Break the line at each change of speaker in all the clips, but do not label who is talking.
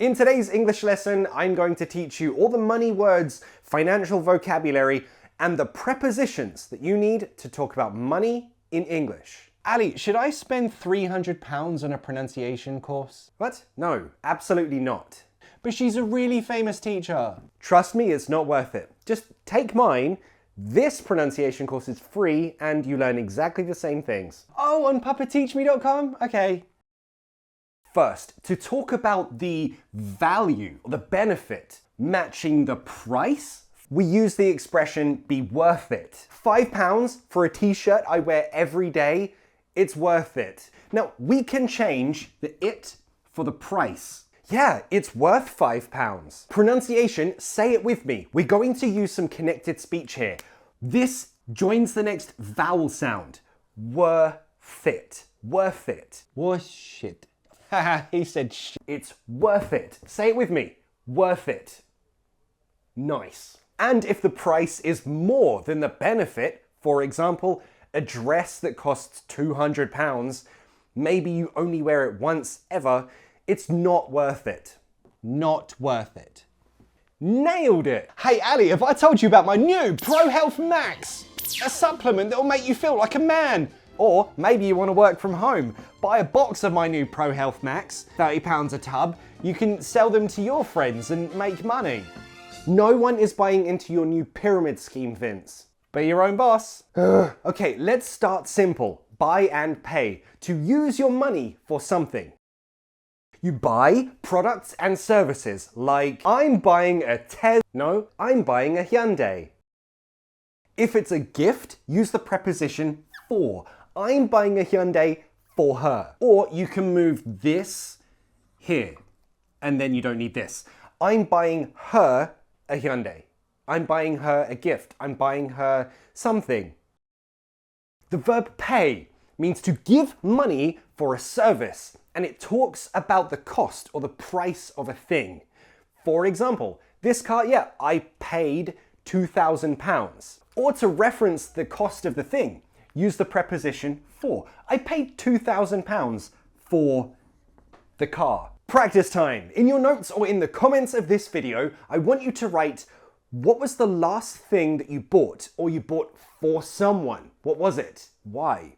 In today's English lesson, I'm going to teach you all the money words, financial vocabulary, and the prepositions that you need to talk about money in English.
Ali, should I spend £300 on a pronunciation course?
What? No, absolutely not.
But she's a really famous teacher.
Trust me, it's not worth it. Just take mine. This pronunciation course is free and you learn exactly the same things.
Oh, on papateachme.com? Okay.
First, to talk about the value, the benefit, matching the price, we use the expression be worth it. £5 for a t-shirt I wear every day, it's worth it. Now, we can change the it for the price. Yeah, it's worth £5. Pronunciation, say it with me. We're going to use some connected speech here. This joins the next vowel sound. Worth it. Worth it.
Worth it. Haha, he said shit.
It's worth it. Say it with me. Worth it. Nice. And if the price is more than the benefit, for example, a dress that costs £200, maybe you only wear it once ever, it's not worth it.
Not worth it.
Nailed it!
Hey Ali, have I told you about my new Pro Health Max? A supplement that will make you feel like a man.
Or maybe you want to work from home.
Buy a box of my new Pro Health Max, £30 a tub. You can sell them to your friends and make money.
No one is buying into your new pyramid scheme, Vince.
Be your own boss.
Okay, let's start simple. Buy and pay. To use your money for something. You buy products and services like I'm buying a No, I'm buying a Hyundai. If it's a gift, use the preposition for. I'm buying a Hyundai for her. Or you can move this here, and then you don't need this. I'm buying her a Hyundai. I'm buying her a gift. I'm buying her something. The verb pay means to give money for a service, and it talks about the cost or the price of a thing. For example, this car, I paid £2,000. Or to reference the cost of the thing, use the preposition for. I paid £2,000 for the car. Practice time. In your notes or in the comments of this video, I want you to write, what was the last thing that you bought or you bought for someone? What was it? Why?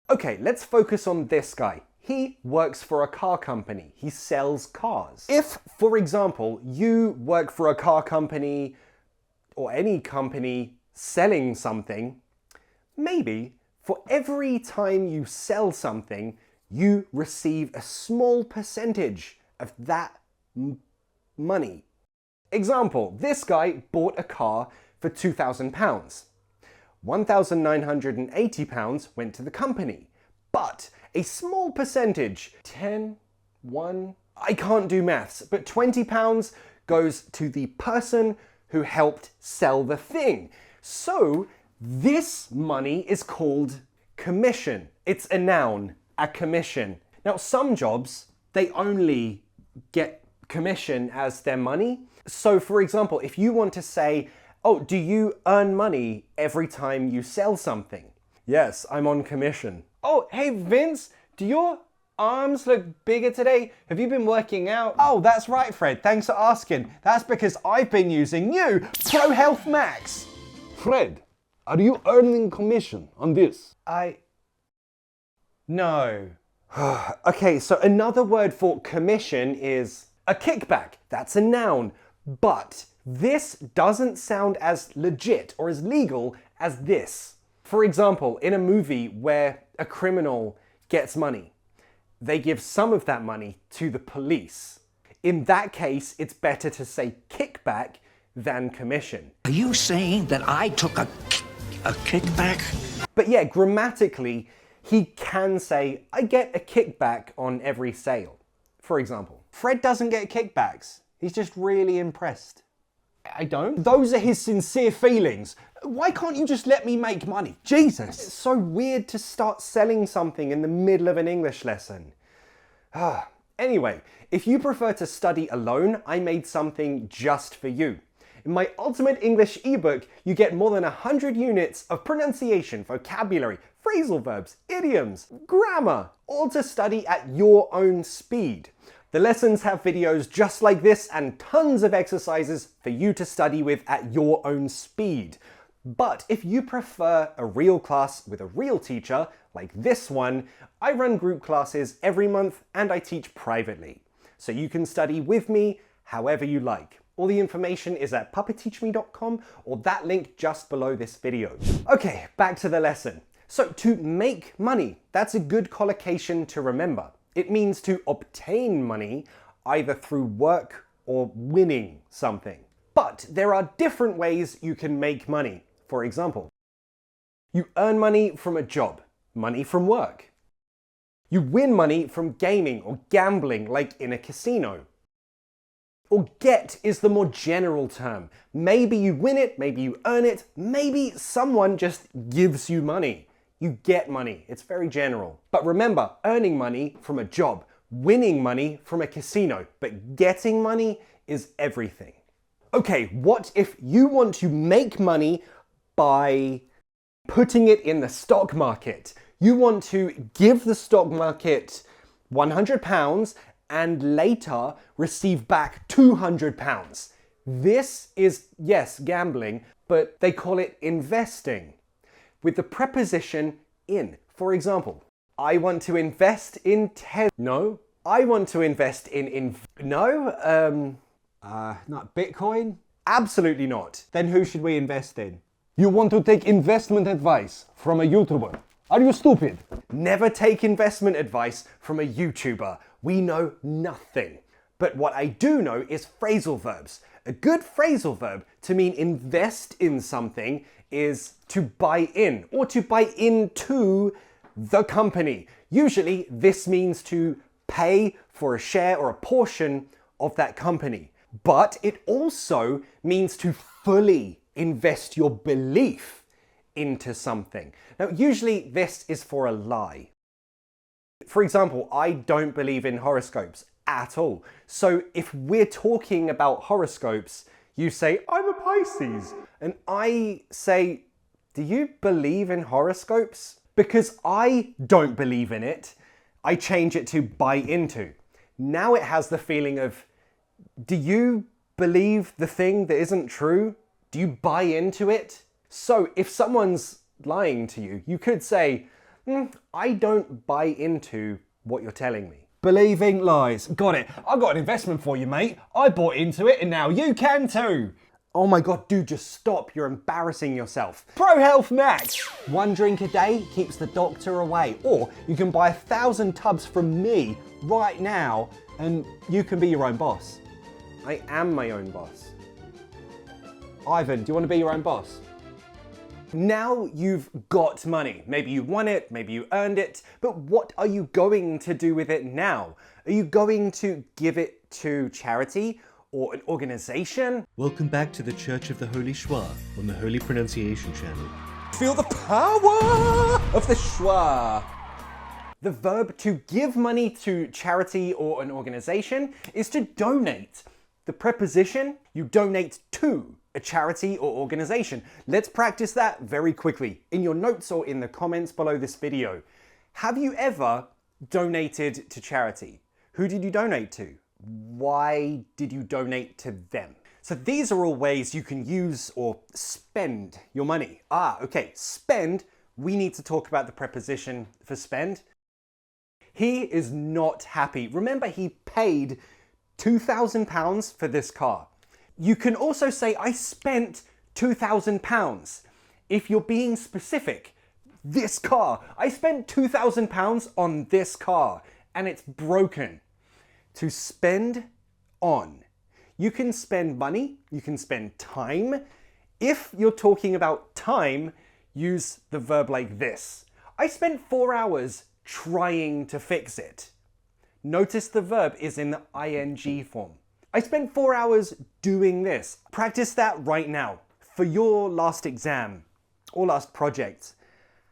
Okay, let's focus on this guy. He works for a car company. He sells cars. If, for example, you work for a car company or any company selling something, maybe for every time you sell something, you receive a small percentage of that money. Example, this guy bought a car for £2,000. £1,980 went to the company, but a small percentage, 10, 1, I can't do maths, but £20 goes to the person who helped sell the thing. So this money is called commission. It's a noun, a commission. Now some jobs, they only get commission as their money. So for example, if you want to say, oh, do you earn money every time you sell something? Yes, I'm on commission.
Oh, hey Vince, do your arms look bigger today? Have you been working out? Oh, that's right, Fred. Thanks for asking. That's because I've been using new Pro Health Max.
Fred, are you earning commission on this?
No.
Okay, so another word for commission is a kickback. That's a noun. But this doesn't sound as legit or as legal as this. For example, in a movie where a criminal gets money, they give some of that money to the police. In that case, it's better to say kickback than commission.
Are you saying that I took a kickback?
But yeah, grammatically, he can say, I get a kickback on every sale, for example.
Fred doesn't get kickbacks. He's just really impressed.
I don't.
Those are his sincere feelings. Why can't you just let me make money? Jesus.
It's so weird to start selling something in the middle of an English lesson. Anyway, if you prefer to study alone, I made something just for you. In my Ultimate English ebook, you get more than 100 units of pronunciation, vocabulary, phrasal verbs, idioms, grammar, all to study at your own speed. The lessons have videos just like this and tons of exercises for you to study with at your own speed. But if you prefer a real class with a real teacher, like this one, I run group classes every month and I teach privately. So you can study with me however you like. All the information is at puppateachme.com or that link just below this video. Okay, back to the lesson. So to make money, that's a good collocation to remember. It means to obtain money either through work or winning something. But there are different ways you can make money. For example, you earn money from a job, money from work. You win money from gaming or gambling, like in a casino. Or get is the more general term. Maybe you win it, maybe you earn it, maybe someone just gives you money. You get money. It's very general. But remember, earning money from a job, winning money from a casino, but getting money is everything. Okay, what if you want to make money by putting it in the stock market? You want to give the stock market £100 and later receive back £200. This is, yes, gambling, but they call it investing with the preposition in. For example, I want to invest in No, I want to invest in not
Bitcoin?
Absolutely not.
Then who should we invest in?
You want to take investment advice from a YouTuber. Are you stupid?
Never take investment advice from a YouTuber. We know nothing. But what I do know is phrasal verbs. A good phrasal verb to mean invest in something is to buy in or to buy into the company. Usually this means to pay for a share or a portion of that company. But it also means to fully invest your belief into something. Now, usually this is for a lie. For example, I don't believe in horoscopes at all. So if we're talking about horoscopes, you say, I'm a Pisces. And I say, do you believe in horoscopes? Because I don't believe in it, I change it to buy into. Now it has the feeling of, do you believe the thing that isn't true? Do you buy into it? So if someone's lying to you, you could say, I don't buy into what you're telling me.
Believing lies. Got it. I got an investment for you, mate. I bought into it and now you can too.
Oh my God, dude, just stop. You're embarrassing yourself.
Pro Health Max.
1 drink a day keeps the doctor away. Or you can buy 1,000 tubs from me right now and you can be your own boss. I am my own boss.
Ivan, do you want to be your own boss?
Now you've got money. Maybe you won it, maybe you earned it, but what are you going to do with it now? Are you going to give it to charity or an organization?
Welcome back to the Church of the Holy Schwa on the Holy Pronunciation channel.
Feel the power of the schwa. The verb to give money to charity or an organization is to donate. The preposition, you donate to a charity or organization. Let's practice that very quickly in your notes or in the comments below this video. Have you ever donated to charity? Who did you donate to? Why did you donate to them? So these are all ways you can use or spend your money. Okay, spend, we need to talk about the preposition for spend. He is not happy. Remember, he paid £2,000 for this car. You can also say, I spent £2,000. If you're being specific, this car, I spent £2,000 on this car and it's broken. To spend on. You can spend money, you can spend time. If you're talking about time, use the verb like this. I spent 4 hours trying to fix it. Notice the verb is in the ing form. I spent 4 hours doing this. Practice that right now. For your last exam or last project,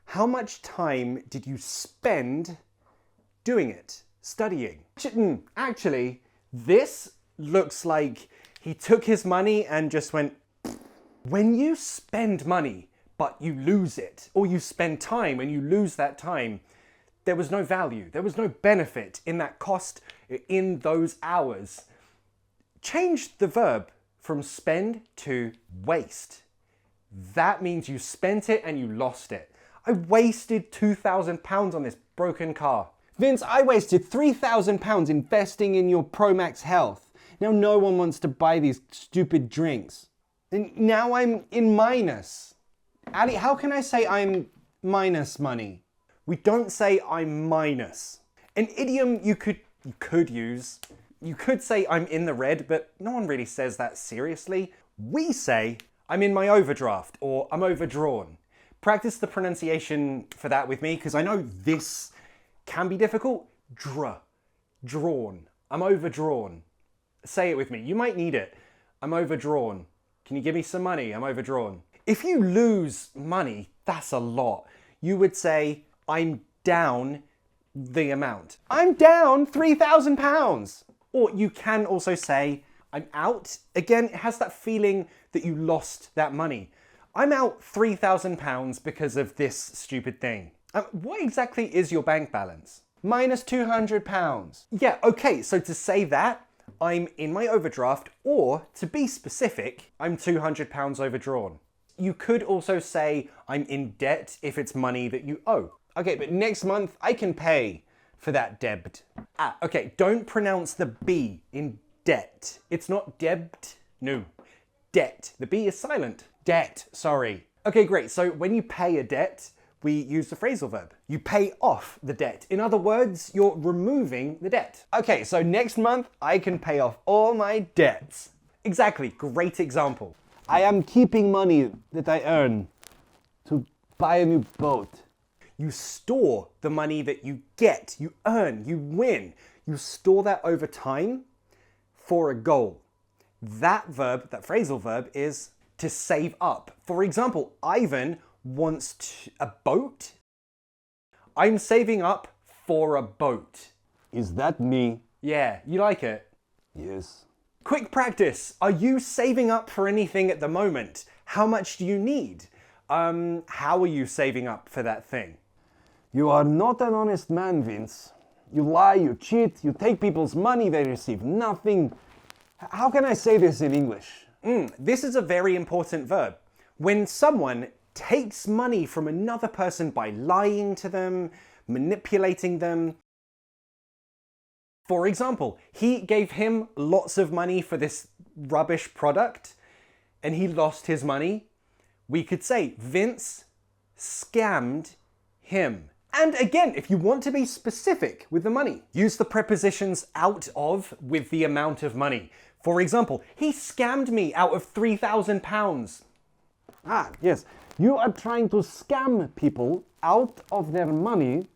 how much time did you spend doing it, studying? Actually, this looks like he took his money and just went. When you spend money, but you lose it, or you spend time and you lose that time, there was no value, there was no benefit in that cost in those hours. Change the verb from spend to waste. That means you spent it and you lost it. I wasted £2,000 on this broken car.
Vince, I wasted £3,000 investing in your Pro Max health. Now no one wants to buy these stupid drinks. And now I'm in minus. Ali, how can I say I'm minus money?
We don't say I'm minus. An idiom you could use, you could say I'm in the red, but no one really says that seriously. We say I'm in my overdraft or I'm overdrawn. Practice the pronunciation for that with me because I know this can be difficult. Drawn. I'm overdrawn. Say it with me. You might need it. I'm overdrawn. Can you give me some money? I'm overdrawn. If you lose money, that's a lot. You would say, I'm down the amount.
I'm down £3,000.
Or you can also say, I'm out. Again, it has that feeling that you lost that money. I'm out £3,000 because of this stupid thing. What exactly is your bank balance?
Minus £200.
Yeah, okay, so to say that, I'm in my overdraft, or to be specific, I'm £200 overdrawn. You could also say I'm in debt if it's money that you owe.
Okay, but next month I can pay for that debt.
Okay, don't pronounce the B in debt. It's not debt, no, debt. The B is silent.
Debt, sorry.
Okay, great. So when you pay a debt, we use the phrasal verb. You pay off the debt. In other words, you're removing the debt.
Okay, so next month I can pay off all my debts.
Exactly, great example.
I am keeping money that I earn to buy a new boat.
You store the money that you get, you earn, you win. You store that over time for a goal. That verb, that phrasal verb, is to save up. For example, Ivan wants a boat. I'm saving up for a boat.
Is that me?
Yeah, you like it?
Yes.
Quick practice. Are you saving up for anything at the moment? How much do you need? How are you saving up for that thing?
You are not an honest man, Vince. You lie, you cheat, you take people's money, they receive nothing. How can I say this in English?
This is a very important verb. When someone takes money from another person by lying to them, manipulating them. For example, he gave him lots of money for this rubbish product and he lost his money. We could say Vince scammed him. And again, if you want to be specific with the money, use the prepositions out of with the amount of money. For example, he scammed me out of £3,000.
Yes. You are trying to scam people out of their money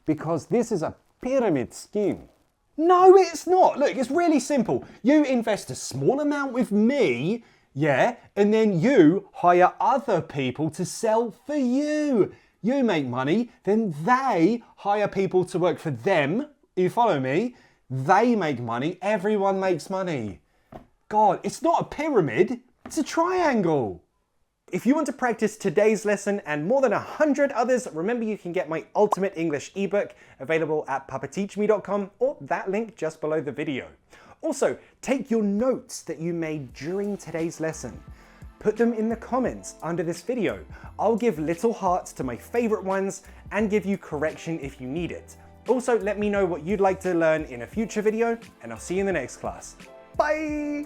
because this is a pyramid scheme.
No, it's not. Look, it's really simple. You invest a small amount with me, yeah, and then you hire other people to sell for you. You make money, then they hire people to work for them. You follow me? They make money, everyone makes money. God, it's not a pyramid, it's a triangle.
If you want to practice today's lesson and more than 100 others, remember you can get my Ultimate English ebook available at papateachme.com or that link just below the video. Also, take your notes that you made during today's lesson. Put them in the comments under this video. I'll give little hearts to my favorite ones and give you correction if you need it. Also, let me know what you'd like to learn in a future video, and I'll see you in the next class. Bye!